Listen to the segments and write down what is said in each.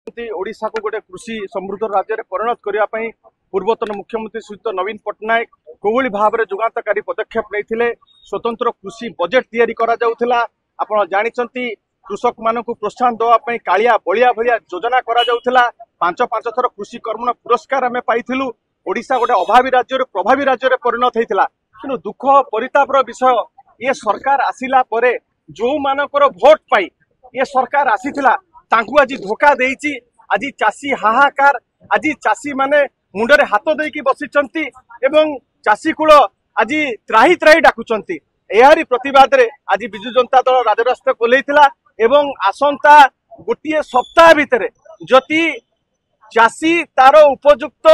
ओडिशा को गोटे कृषि समृद्ध राज्य में परिणत करने पूर्वतन मुख्यमंत्री श्रीयुत नवीन पट्टनायक कोभली भाव में जुगांतकारी पदक्षेप नहीं स्वतंत्र कृषि बजेट तैयारी करा जाउथिला। आपण जानिचंती कृषक मानक प्रोत्साहन देवाई कालिया बलिया भलिया योजना करा जाउथिला। 5 थर कृषि कर्मण पुरस्कार आम पाइथिलु। ओडिशा गोटे अभावी राज्य प्रभावी राज्य में परिणत होता। कि दुख परितापर विषय ये सरकार आसिला परे जो मानकर भोट पाई ये सरकार आसीथिला तांकु आज धोखा देइची। आज चाषी हाहाकार, आज चाषी माने मुंडरे हाथ देकी बसिचंती एवं चाषी कूल आज त्राही त्राही डाकुचंती। एहारी प्रतिवाद रे आज बिजु जनता दल राजरास्ता कोलेइथिला एवं आसंता गोटे सप्ताह भितर जति चाषी तार उपयुक्त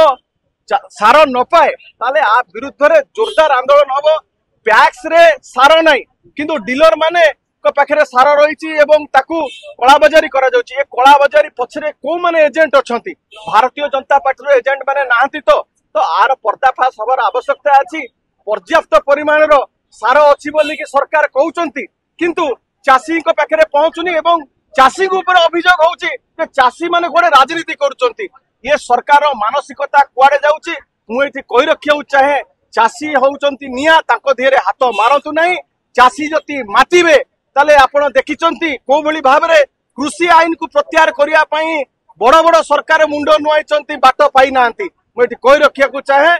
सार न पाए ताले आ विरुद्ध रे जोरदार आंदोलन हबो। पैक्स रे सार नाही किंतु डीलर माने पाखे सार रही कला बजारी करा जाउची। ए कला बजारी पछरे को माने एजेंट अछंती भारतीय जनता पार्टी रो एजेंट माने नाहंती तो आर पर्दाफाश हबार आवश्यकता अछि। पर्याप्त परिमाण रो सार अछि बोली कि सरकार कहउचंती किंतु चाषी को पाखे पहुंचुनी एवं चाषी को ऊपर अभियोग होउची जे चाषी माने गोटे राजनीति करूचंती। ये सरकार मानसिकता कुआडे जाउची मु एठी कहि रखिया चाहे चाषी होउचंती निया तांको देहरे हाथ मारंतु नहीं। चाषी जति मातिबे ताले आपण देखिचंती को भली भाव रे कृषि आईन को प्रत्याहार करिया पई बड़ बड़ सरकार मुंड नुआइचंती बाट पाई नांती। मु एठी कहि रखिया चाहे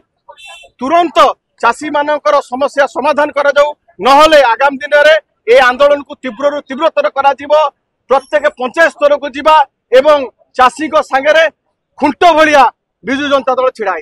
तुरंत चाषी मानकर समस्या समाधान करा जाऊ नहले आगामी दिन रे ए आंदोलन को तीव्र तीव्रतर करा जिवो। प्रत्येक पंचायत स्तर को जिबा एवं चाषी को संगे खुंट भलिया बिजु जनता दल छिड़ा।